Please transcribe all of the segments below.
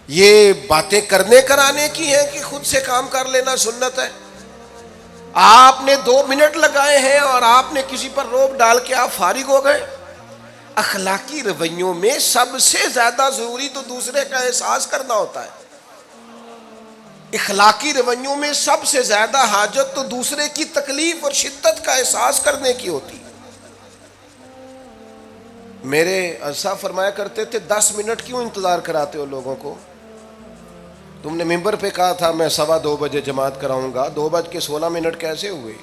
یہ باتیں کرنے کرانے کی ہیں کہ خود سے کام کر لینا سنت ہے؟ آپ نے 2 منٹ لگائے ہیں اور آپ نے کسی پر روب ڈال کے آپ فارغ ہو گئے۔ اخلاقی رویوں میں سب سے زیادہ ضروری تو دوسرے کا احساس کرنا ہوتا ہے۔ اخلاقی رویوں میں سب سے زیادہ حاجت تو دوسرے کی تکلیف اور شدت کا احساس کرنے کی ہوتی ہے۔ میرے صاحب فرمایا کرتے تھے 10 منٹ کیوں انتظار کراتے ہو لوگوں کو؟ تم نے ممبر پہ کہا تھا میں 2:15 بجے جماعت کراؤں گا، 2:16 کیسے ہوئے؟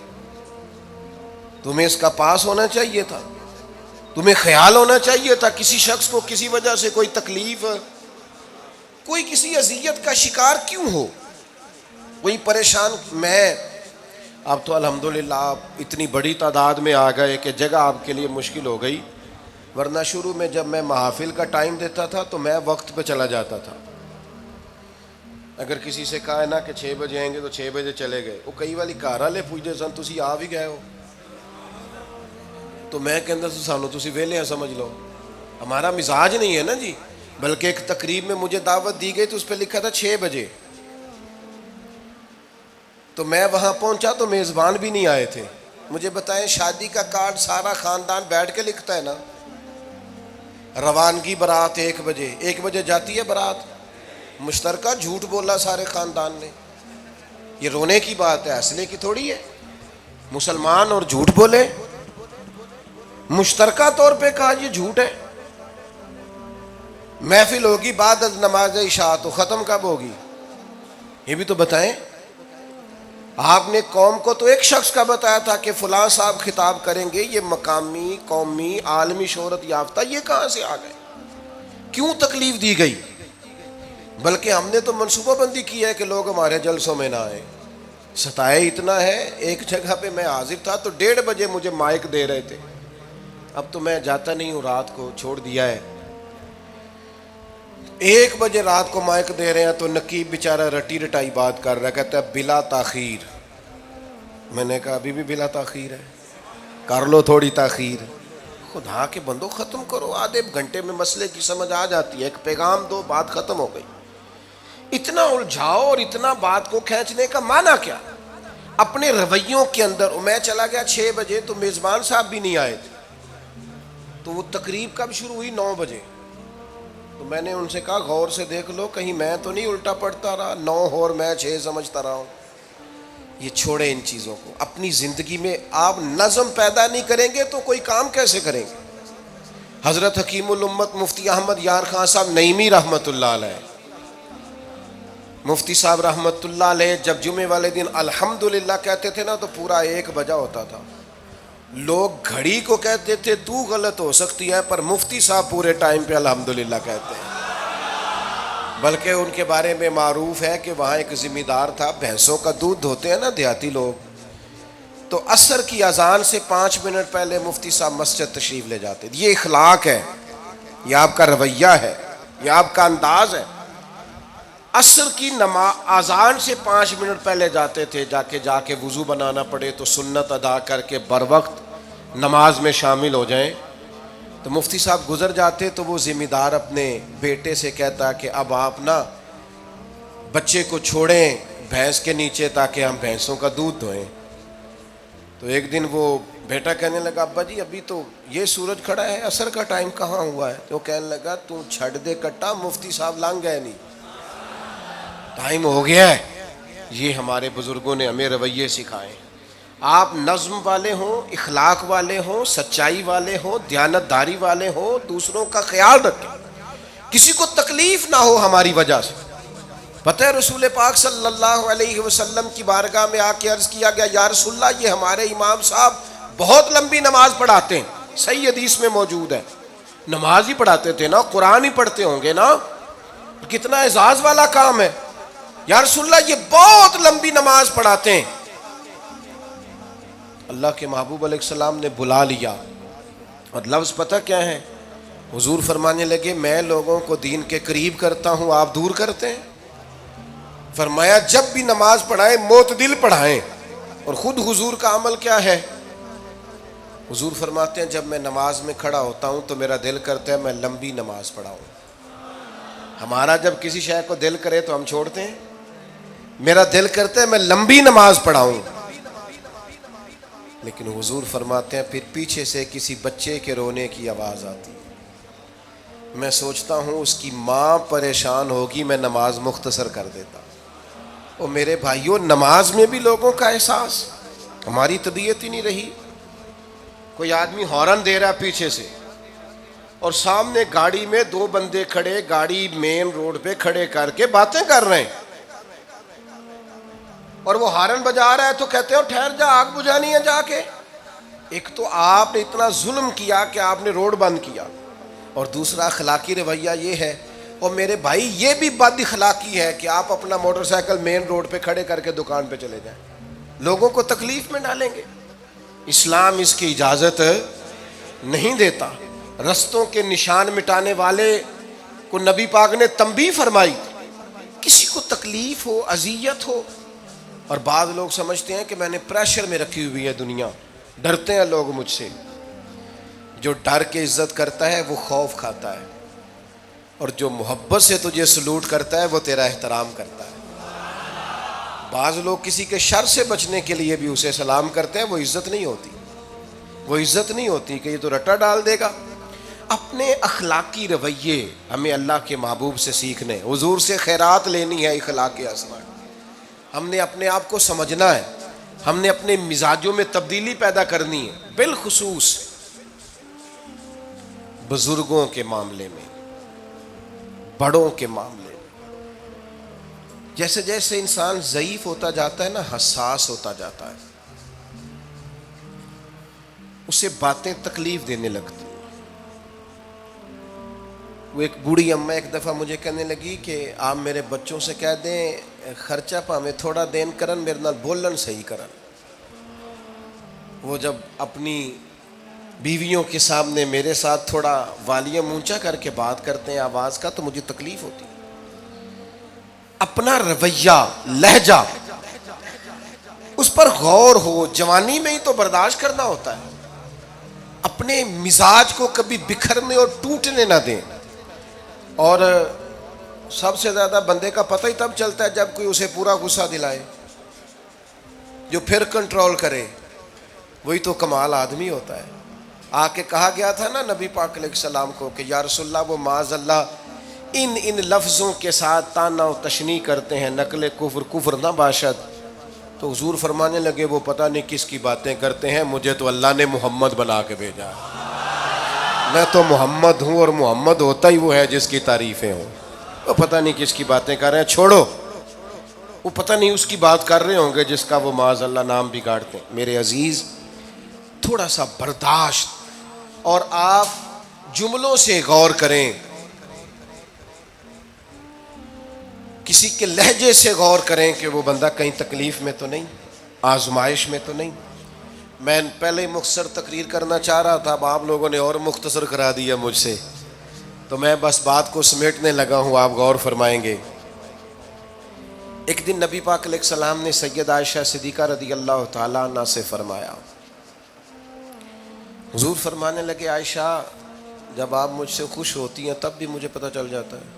تمہیں اس کا پاس ہونا چاہیے تھا، تمہیں خیال ہونا چاہیے تھا کسی شخص کو کسی وجہ سے کوئی تکلیف، کوئی کسی اذیت کا شکار کیوں ہو، کوئی پریشان۔ میں اب تو الحمدللہ آپ اتنی بڑی تعداد میں آ گئے کہ جگہ آپ کے لیے مشکل ہو گئی، ورنہ شروع میں جب میں محافل کا ٹائم دیتا تھا تو میں وقت پہ چلا جاتا تھا۔ اگر کسی سے کہا ہے نا کہ 6 بجے آئیں گے تو 6 بجے چلے گئے، وہ کئی والی گھر والے پوچھتے سن تسی آ بھی گئے ہو، تو میں کہتا سانو تسی ویلے ہیں سمجھ لو۔ ہمارا مزاج نہیں ہے نا جی، بلکہ ایک تقریب میں مجھے دعوت دی گئی تو اس پہ لکھا تھا 6 بجے، تو میں وہاں پہنچا تو میزبان بھی نہیں آئے تھے۔ مجھے بتائیں شادی کا کارڈ سارا خاندان بیٹھ کے لکھتا ہے نا، روانگی برات 1 بجے، 1 بجے جاتی ہے برات، مشترکہ جھوٹ بولا سارے خاندان نے۔ یہ رونے کی بات ہے، ہنسنے کی تھوڑی ہے۔ مسلمان اور جھوٹ بولے، مشترکہ طور پہ کہا یہ جھوٹ ہے۔ محفل ہوگی بعد از نماز عشاء، تو ختم کب ہوگی یہ بھی تو بتائیں۔ آپ نے قوم کو تو ایک شخص کا بتایا تھا کہ فلاں صاحب خطاب کریں گے، یہ مقامی، قومی، عالمی شہرت یافتہ، یہ کہاں سے آ گئے؟ کیوں تکلیف دی گئی؟ بلکہ ہم نے تو منصوبہ بندی کی ہے کہ لوگ ہمارے جلسوں میں نہ آئیں۔ ستائے اتنا ہے، ایک جگہ پہ میں حاضر تھا تو 1:30 بجے مجھے مائک دے رہے تھے، اب تو میں جاتا نہیں ہوں، رات کو چھوڑ دیا ہے۔ 1 بجے رات کو مائک دے رہے ہیں تو نقیب بیچارہ رٹی رٹائی بات کر رہا ہے، کہتا ہے بلا تاخیر۔ میں نے کہا ابھی بھی بلا تاخیر ہے، کر لو تھوڑی تاخیر۔ خدا کے بندو ختم کرو، آدھے گھنٹے میں مسئلے کی سمجھ آ جاتی ہے، ایک پیغام دو، بات ختم ہو گئی۔ اتنا الجھاؤ اور اتنا بات کو کھینچنے کا معنی کیا؟ اپنے رویوں کے اندر۔ میں چلا گیا 6 بجے تو میزبان صاحب بھی نہیں آئے تھے، تو وہ تقریب کب شروع ہوئی؟ 9 بجے۔ تو میں نے ان سے کہا غور سے دیکھ لو کہیں میں تو نہیں الٹا پڑتا رہا، 9 اور میں 6 سمجھتا رہا ہوں۔ یہ چھوڑیں ان چیزوں کو، اپنی زندگی میں آپ نظم پیدا نہیں کریں گے تو کوئی کام کیسے کریں گے؟ حضرت حکیم الامت مفتی احمد یار خان صاحب نعیمی رحمۃ اللہ علیہ، مفتی صاحب رحمۃ اللہ علیہ جب جمعے والے دن الحمدللہ کہتے تھے نا تو پورا 1 بجا ہوتا تھا۔ لوگ گھڑی کو کہتے تھے تو غلط ہو سکتی ہے، پر مفتی صاحب پورے ٹائم پہ الحمدللہ کہتے ہیں۔ بلکہ ان کے بارے میں معروف ہے کہ وہاں ایک ذمہ دار تھا، بھینسوں کا دودھ دھوتے ہیں نا دیہاتی لوگ، تو عصر کی اذان سے 5 منٹ پہلے مفتی صاحب مسجد تشریف لے جاتے۔ یہ اخلاق ہے، یہ آپ کا رویہ ہے، یہ آپ کا انداز ہے۔ عصر کی اذان سے 5 منٹ پہلے جاتے تھے، جا کے وضو بنانا پڑے تو سنت ادا کر کے بر وقت نماز میں شامل ہو جائیں۔ تو مفتی صاحب گزر جاتے تو وہ ذمہ دار اپنے بیٹے سے کہتا کہ اب آپ نا بچے کو چھوڑیں بھینس کے نیچے تاکہ ہم بھینسوں کا دودھ دھوئیں۔ تو ایک دن وہ بیٹا کہنے لگا ابا جی ابھی تو یہ سورج کھڑا ہے، عصر کا ٹائم کہاں ہوا ہے؟ تو وہ کہنے لگا تو چھڑ دے کٹا، مفتی صاحب لنگ گئے نہیں، ٹائم ہو گیا ہے۔ یہ ہمارے بزرگوں نے ہمیں رویے سکھائے۔ آپ نظم والے ہوں، اخلاق والے ہوں، سچائی والے ہوں، دیانتداری والے ہوں، دوسروں کا خیال رکھیں، کسی کو تکلیف نہ ہو ہماری وجہ سے۔ پتہ ہے رسول پاک صلی اللہ علیہ وسلم کی بارگاہ میں آ کے عرض کیا گیا یا رسول اللہ یہ ہمارے امام صاحب بہت لمبی نماز پڑھاتے ہیں، صحیح حدیث میں موجود ہے۔ نماز ہی پڑھاتے تھے نا، قرآن ہی پڑھتے ہوں گے نا، کتنا اعزاز والا کام ہے۔ یا رسول اللہ یہ بہت لمبی نماز پڑھاتے ہیں۔ اللہ کے محبوب علیہ السلام نے بلا لیا، اور لفظ پتہ کیا ہے؟ حضور فرمانے لگے میں لوگوں کو دین کے قریب کرتا ہوں، آپ دور کرتے ہیں۔ فرمایا جب بھی نماز پڑھائیں معتدل پڑھائیں۔ اور خود حضور کا عمل کیا ہے؟ حضور فرماتے ہیں جب میں نماز میں کھڑا ہوتا ہوں تو میرا دل کرتا ہے میں لمبی نماز پڑھاؤں، ہمارا جب کسی شے کو دل کرے تو ہم چھوڑتے ہیں. میرا دل کرتا ہے میں لمبی نماز پڑھاؤں، لیکن حضور فرماتے ہیں پھر پیچھے سے کسی بچے کے رونے کی آواز آتی، میں سوچتا ہوں اس کی ماں پریشان ہوگی، میں نماز مختصر کر دیتا. اور میرے بھائیوں، نماز میں بھی لوگوں کا احساس، ہماری طبیعت ہی نہیں رہی. کوئی آدمی ہارن دے رہا پیچھے سے اور سامنے گاڑی میں دو بندے کھڑے، گاڑی مین روڈ پہ کھڑے کر کے باتیں کر رہے ہیں، اور وہ ہارن بجا رہا ہے تو کہتے ہیں ٹھہر جا، آگ بجھانی ہے جا کے. ایک تو آپ نے اتنا ظلم کیا کہ آپ نے روڈ بند کیا، اور دوسرا اخلاقی رویہ یہ ہے. اور میرے بھائی یہ بھی بد اخلاقی ہے کہ آپ اپنا موٹر سائیکل مین روڈ پہ کھڑے کر کے دکان پہ چلے جائیں، لوگوں کو تکلیف میں ڈالیں گے. اسلام اس کی اجازت نہیں دیتا. رستوں کے نشان مٹانے والے کو نبی پاک نے تنبیہ فرمائی. کسی کو تکلیف ہو، اذیت ہو، اور بعض لوگ سمجھتے ہیں کہ میں نے پریشر میں رکھی ہوئی ہے دنیا، ڈرتے ہیں لوگ مجھ سے. جو ڈر کے عزت کرتا ہے وہ خوف کھاتا ہے، اور جو محبت سے تجھے سلوٹ کرتا ہے وہ تیرا احترام کرتا ہے. بعض لوگ کسی کے شر سے بچنے کے لیے بھی اسے سلام کرتے ہیں، وہ عزت نہیں ہوتی، وہ عزت نہیں ہوتی کہ یہ تو رٹا ڈال دے گا. اپنے اخلاقی رویے ہمیں اللہ کے محبوب سے سیکھنے، حضور سے خیرات لینی ہے. اخلاق حسنہ ہم نے اپنے آپ کو سمجھنا ہے، ہم نے اپنے مزاجوں میں تبدیلی پیدا کرنی ہے، بالخصوص بزرگوں کے معاملے میں، بڑوں کے معاملے میں. جیسے جیسے انسان ضعیف ہوتا جاتا ہے نا، حساس ہوتا جاتا ہے، اسے باتیں تکلیف دینے لگتی. وہ ایک بوڑھی اماں ایک دفعہ مجھے کہنے لگی کہ آپ میرے بچوں سے کہہ دیں خرچہ پاویں تھوڑا دین کرن، میرے نال بولن صحیح کرن. وہ جب اپنی بیویوں کے سامنے میرے ساتھ تھوڑا والیوم اونچا کر کے بات کرتے ہیں آواز کا، تو مجھے تکلیف ہوتی. اپنا رویہ، لہجہ، اس پر غور ہو. جوانی میں ہی تو برداشت کرنا ہوتا ہے. اپنے مزاج کو کبھی بکھرنے اور ٹوٹنے نہ دیں. اور سب سے زیادہ بندے کا پتہ ہی تب چلتا ہے جب کوئی اسے پورا غصہ دلائے، جو پھر کنٹرول کرے، وہی تو کمال آدمی ہوتا ہے. آ کے کہا گیا تھا نا نبی پاک علیہ السلام کو کہ یا رسول اللہ وہ معاذ اللہ ان لفظوں کے ساتھ تانا و تشنیع کرتے ہیں، نقل کفر نہ باشد. تو حضور فرمانے لگے وہ پتہ نہیں کس کی باتیں کرتے ہیں، مجھے تو اللہ نے محمد بنا کے بھیجا ہے. میں تو محمد ہوں، اور محمد ہوتا ہی وہ ہے جس کی تعریفیں ہوں. وہ پتہ نہیں کس کی باتیں کر رہے ہیں، چھوڑو. وہ پتہ نہیں اس کی بات کر رہے ہوں گے جس کا وہ معاذ اللہ نام بگاڑتے ہیں. میرے عزیز، تھوڑا سا برداشت، اور آپ جملوں سے غور کریں، کسی کے لہجے سے غور کریں کہ وہ بندہ کہیں تکلیف میں تو نہیں، آزمائش میں تو نہیں. میں پہلے ہی مختصر تقریر کرنا چاہ رہا تھا، اب آپ لوگوں نے اور مختصر کرا دیا مجھ سے، تو میں بس بات کو سمیٹنے لگا ہوں، آپ غور فرمائیں گے. ایک دن نبی پاک علیہ السلام نے سید عائشہ صدیقہ رضی اللہ تعالیٰ عنہ سے فرمایا. حضور فرمانے لگے عائشہ جب آپ مجھ سے خوش ہوتی ہیں تب بھی مجھے پتہ چل جاتا ہے،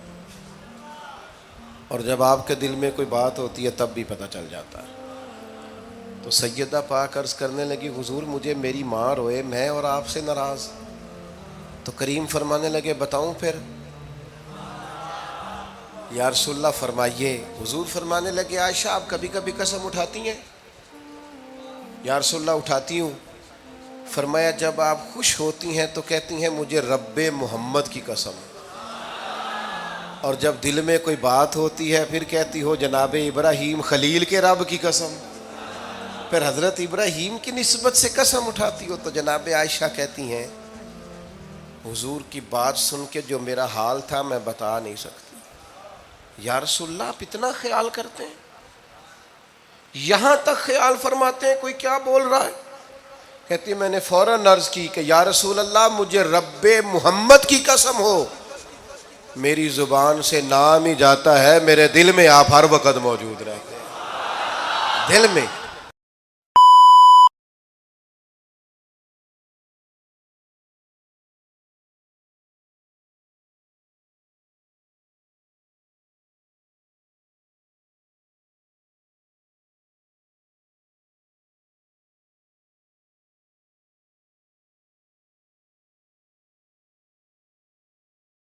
اور جب آپ کے دل میں کوئی بات ہوتی ہے تب بھی پتہ چل جاتا ہے. تو سیدہ پاک عرض کرنے لگی حضور مجھے میری ماں روئے، میں اور آپ سے ناراض. تو کریم فرمانے لگے بتاؤں پھر؟ یا رسول اللہ فرمائیے. حضور فرمانے لگے عائشہ آپ کبھی کبھی قسم اٹھاتی ہیں؟ یا رسول اللہ اٹھاتی ہوں. فرمایا جب آپ خوش ہوتی ہیں تو کہتی ہیں مجھے رب محمد کی قسم، اور جب دل میں کوئی بات ہوتی ہے پھر کہتی ہو جناب ابراہیم خلیل کے رب کی قسم. پھر حضرت ابراہیم کی نسبت سے قسم اٹھاتی ہو. تو جناب عائشہ کہتی ہیں حضور کی بات سن کے جو میرا حال تھا میں بتا نہیں سکتی. یا رسول اللہ آپ اتنا خیال کرتے ہیں؟ یہاں تک خیال فرماتے ہیں کوئی کیا بول رہا ہے؟ کہتی میں نے فوراً عرض کی کہ یا رسول اللہ مجھے رب محمد کی قسم ہو، میری زبان سے نام ہی جاتا ہے، میرے دل میں آپ ہر وقت موجود رہتے ہیں، دل میں.